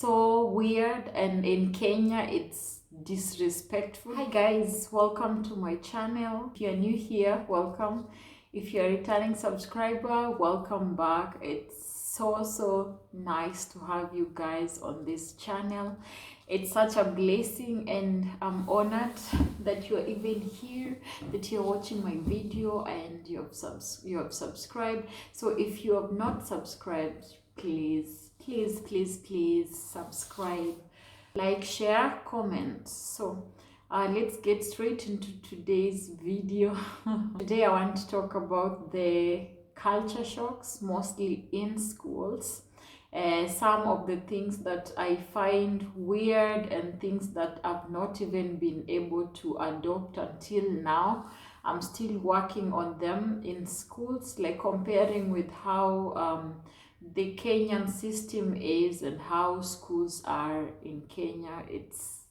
So weird, and in Kenya it's disrespectful. Hi guys, welcome to my channel. If you're new here, welcome. If you're a returning subscriber, welcome back. It's so nice to have you guys on this channel. It's such a blessing, and I'm honored that you're even here, that you're watching my video and you have subscribed. So if you have not subscribed, please subscribe, like, share, comment. So let's get straight into today's video. Today I want to talk about the culture shocks, mostly in schools. Some of the things that I find weird and things that I've not even been able to adopt until now. I'm still working on them in schools, like comparing with how the Kenyan system is and how schools are in Kenya. It's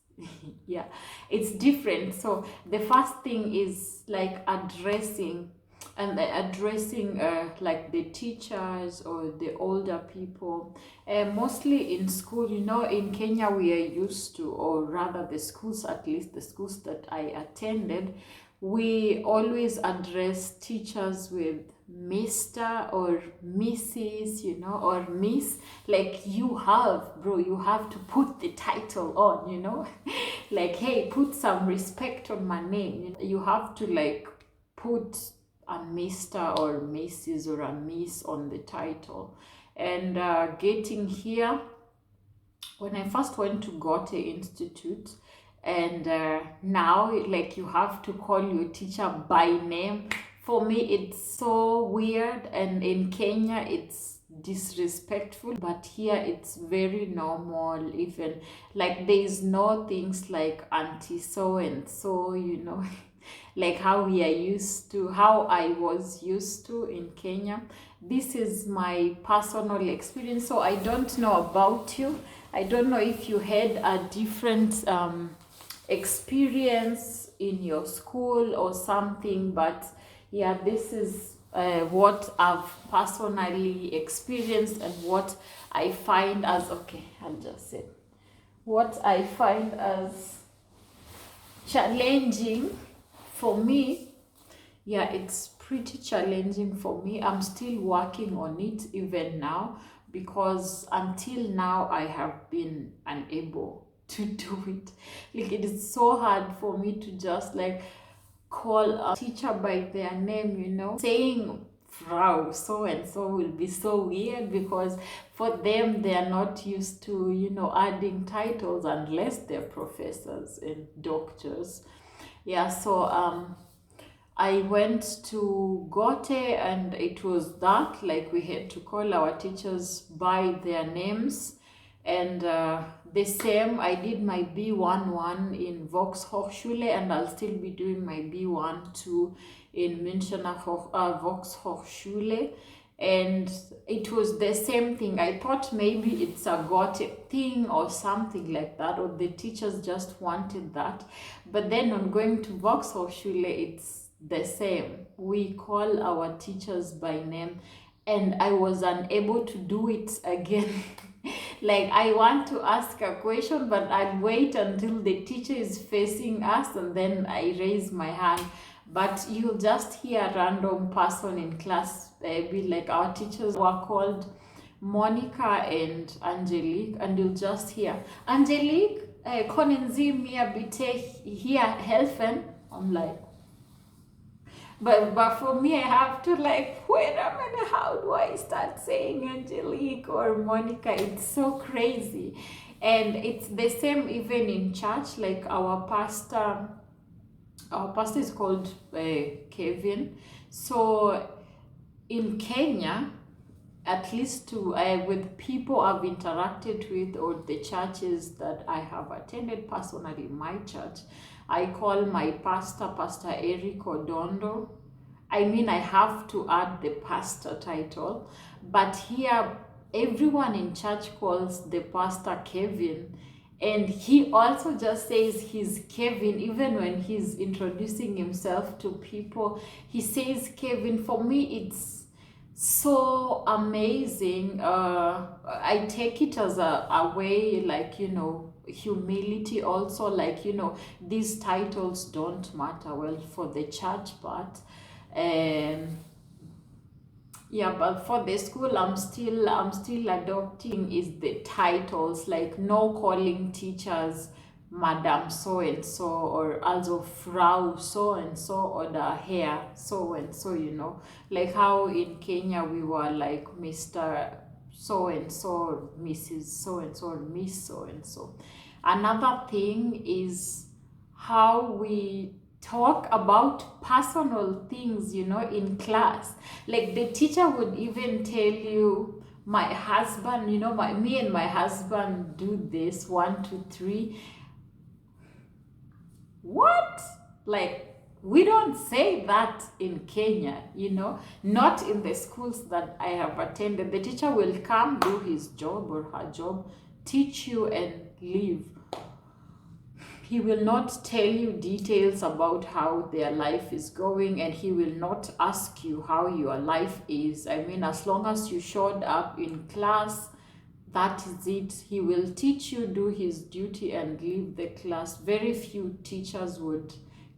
yeah, it's different. So the first thing is like addressing like the teachers or the older people, mostly in school. In Kenya we are used to, or rather the schools, at least the schools that I attended, we always address teachers with Mr. or Mrs., or Miss. Like, you have to put the title on, like, hey, put some respect on my name. You have to like put a Mr. or Mrs. or a Miss on the title. And getting here, when I first went to Goethe Institute, and now like you have to call your teacher by name. For me it's so weird, and in Kenya it's disrespectful, but here it's very normal. Even like there is no things like auntie so and so, like how I was used to in Kenya. This is my personal experience, so I don't know about you. I don't know if you had a different experience in your school or something, but yeah, this is what I've personally experienced, and what I find as what I find as challenging for me. Yeah, it's pretty challenging for me. I'm still working on it even now, because until now I have been unable to do it. Like, it is so hard for me to just like call a teacher by their name. Saying Frau so and so will be so weird, because for them they are not used to adding titles unless they're professors and doctors. Yeah, so I went to Goethe, and it was that, like, we had to call our teachers by their names. And the same, I did my B11 in Volkshochschule, and I'll still be doing my B12 in Münchener Volkshochschule. And it was the same thing. I thought maybe it's a Goethe thing or something like that, or the teachers just wanted that. But then on going to Volkshochschule, it's the same. We call our teachers by name, and I was unable to do it again. Like, I want to ask a question, but I'll wait until the teacher is facing us, and then I raise my hand. But you'll just hear a random person in class be like, our teachers were called Monica and Angelique, and you'll just hear, Angelique, können Sie mir bitte hier helfen? I'm like, but for me, I have to like, wait a minute, how do I start saying Angelique or Monica? It's so crazy. And it's the same even in church. Like, our pastor is called Kevin. So in Kenya, at least with people I've interacted with, or the churches that I have attended personally, my church, I call my pastor Pastor Eric Odondo. I mean, I have to add the pastor title, but here everyone in church calls the pastor Kevin, and he also just says he's Kevin. Even when he's introducing himself to people, he says Kevin. For me, it's so amazing. I take it as a way, like, humility also, like, these titles don't matter well for the church part. Um, yeah, but for the school, I'm still adopting is the titles, like no calling teachers Madam so and so, or also Frau so and so, or the hair so and so, like how in Kenya we were like Mr. so and so, Mrs. so and so, or Miss so and so. Another thing is how we talk about personal things, in class. Like the teacher would even tell you, my husband, me and my husband do this, 1 2 3. What? Like, we don't say that in Kenya, not in the schools that I have attended. The teacher will come, do his job or her job, teach you, and leave. He will not tell you details about how their life is going, and he will not ask you how your life is. I mean, as long as you showed up in class, that is it. He will teach you, do his duty, and leave the class. Very few teachers would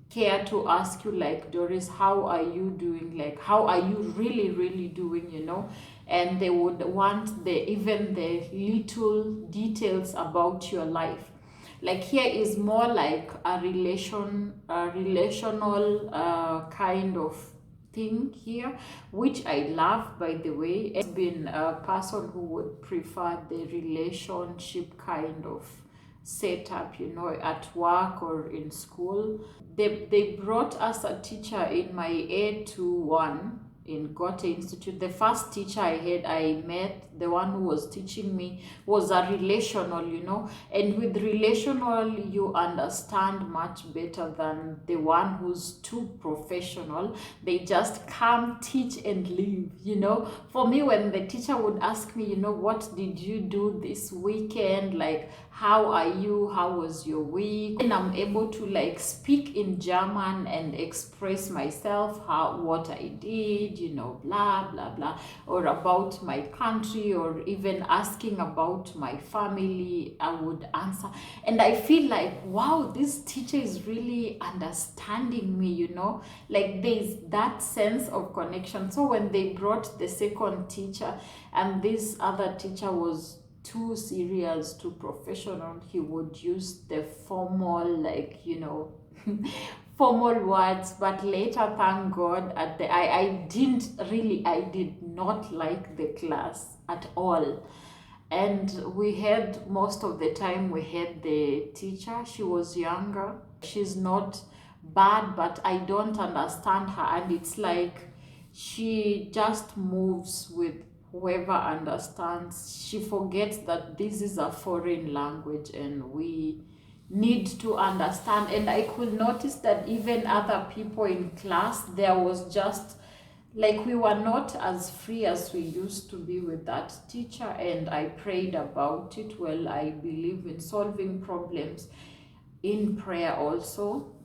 care to ask you, like, Doris, how are you doing? Like, how are you really, really doing, And they would want even the little details about your life. Like here is more like a relational kind of thing here, which I love, by the way. It's been a person who would prefer the relationship kind of setup, at work or in school. They brought us a teacher in my A21 in Goethe Institute. The first teacher I met, the one who was teaching me, was a relational, and with relational you understand much better than the one who's too professional. They just come, teach, and leave. For me, when the teacher would ask me, what did you do this weekend, like, how are you, how was your week, and I'm able to like speak in German and express myself, what I did, blah blah blah, or about my country, or even asking about my family, I would answer. And I feel like, wow, this teacher is really understanding me, like there's that sense of connection. So when they brought the second teacher, and this other teacher was too serious, too professional, he would use the formal, like, formal words. But later, thank God, I did not like the class at all. And we had, most of the time we had the teacher, she was younger, she's not bad, but I don't understand her. And it's like she just moves with whoever understands. She forgets that this is a foreign language and we need to understand. And I could notice that even other people in class, there was just like, we were not as free as we used to be with that teacher. And I prayed about it. Well, I believe in solving problems in prayer also.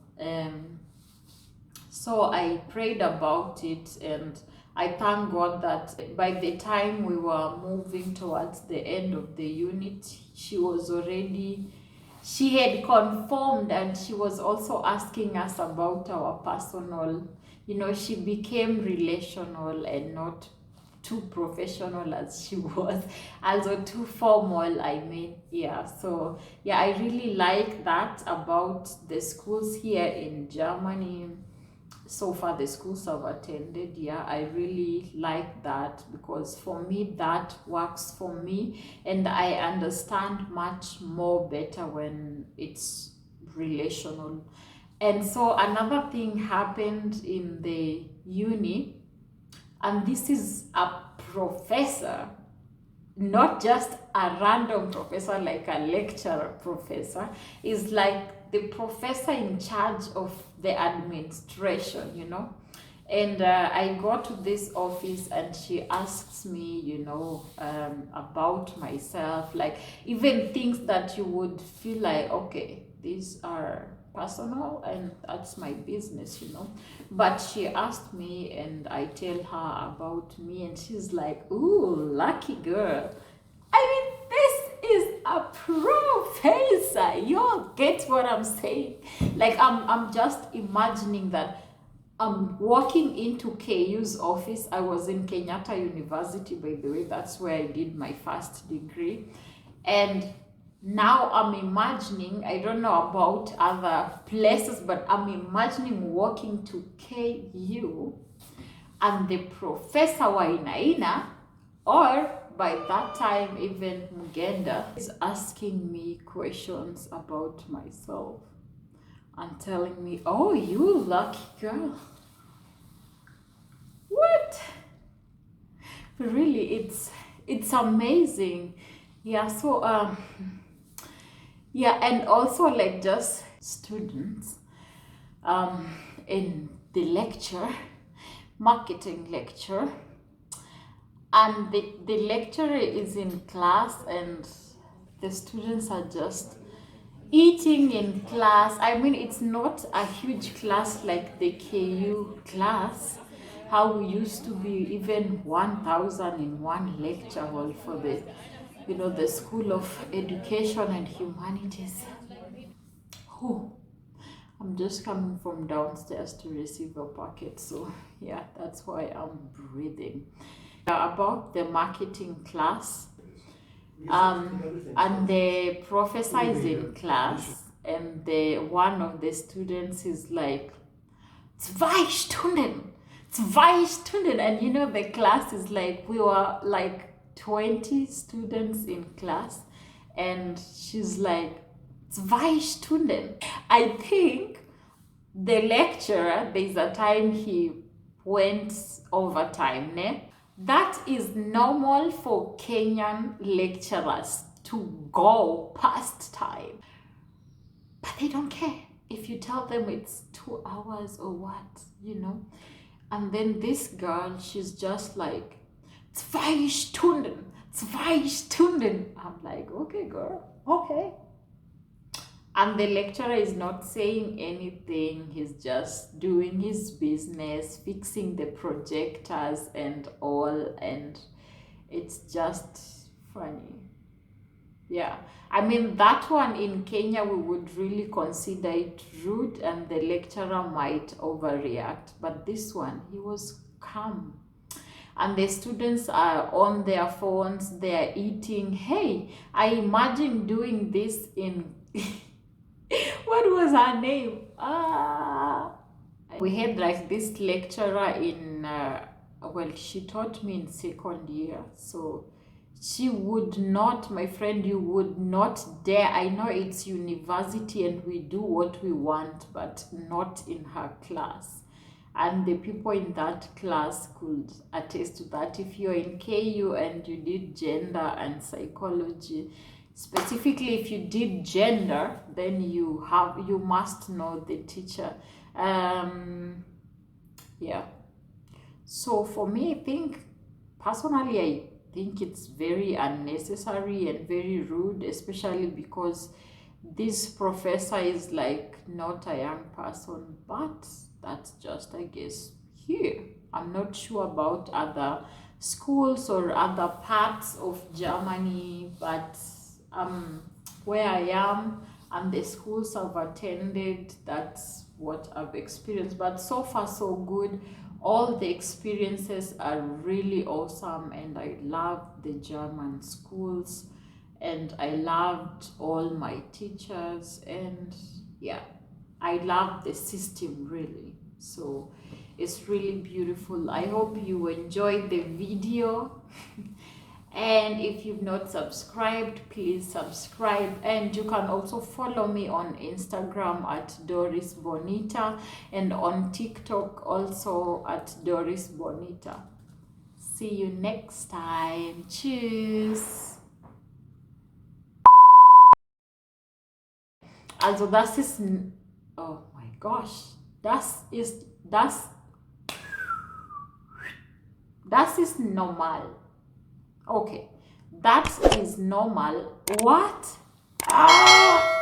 So I prayed about it, and I thank God that by the time we were moving towards the end of the unit, she had conformed, and she was also asking us about our personal, she became relational and not too professional as she was, also too formal, I mean. Yeah, so yeah, I really like that about the schools here in Germany. So far, the schools I've attended, yeah, I really like that, because for me that works for me, and I understand much more better when it's relational. And so another thing happened in the uni, and this is a professor, not just a random professor like a lecturer professor, is like the professor in charge of the administration, And I go to this office, and she asks me, about myself, like even things that you would feel like, okay, these are personal, and that's my business, you know. But she asked me, and I tell her about me, and she's like, ooh, lucky girl. I mean, this is a professor. You all get what I'm saying? Like, I'm just imagining that I'm walking into KU's office. I was in Kenyatta University, by the way. That's where I did my first degree. And now I'm imagining, I don't know about other places, but I'm imagining walking to KU and the professor Wainaina, or by that time even Mugenda, is asking me questions about myself and telling me, oh, you lucky girl. What? Really, it's amazing. Yeah, so yeah, and also like just students in the lecture, marketing lecture, and the lecturer is in class and the students are just eating in class. I mean, it's not a huge class like the KU class, how we used to be even 1,000 in one lecture hall for the, you know, the School of Education and Humanities. Oh, I'm just coming from downstairs to receive a packet, so yeah, that's why I'm breathing. About the marketing class, and the professor is in class, and the one of the students is like, 2 Stunden, 2 Stunden, and you know the class is like, we were like 20 students in class, and she's like, 2 Stunden. I think the lecturer, there's a time he went overtime, ne? That is normal for Kenyan lecturers to go past time. But they don't care if you tell them it's 2 hours or what, you know. And then this girl, she's just like, 2 Stunden, 2 Stunden. I'm like, okay, girl, okay. And the lecturer is not saying anything. He's just doing his business, fixing the projectors and all. And it's just funny. Yeah. I mean, that one in Kenya, we would really consider it rude and the lecturer might overreact. But this one, he was calm. And the students are on their phones, they're eating. Hey, I imagine doing this in... what was her name? We had like this lecturer in, well, she taught me in second year. So she would not, my friend, you would not dare. I know it's university and we do what we want, but not in her class. And the people in that class could attest to that. If you're in KU and you did gender and psychology, specifically if you did gender, then you must know the teacher. Yeah. So for me, I think personally, I think it's very unnecessary and very rude, especially because this professor is like not a young person, but that's just, I guess, here. I'm not sure about other schools or other parts of Germany, but where I am and the schools I've attended, that's what I've experienced. But so far so good. All the experiences are really awesome, and I love the German schools, and I loved all my teachers, and yeah, I love the system really. So it's really beautiful. I hope you enjoyed the video. And if you've not subscribed, please subscribe. And you can also follow me on Instagram at Doris Bonita, and on TikTok also at Doris Bonita. See you next time. Tschüss. Also das ist, oh my gosh, das ist normal. Okay, that is normal. What? Ah!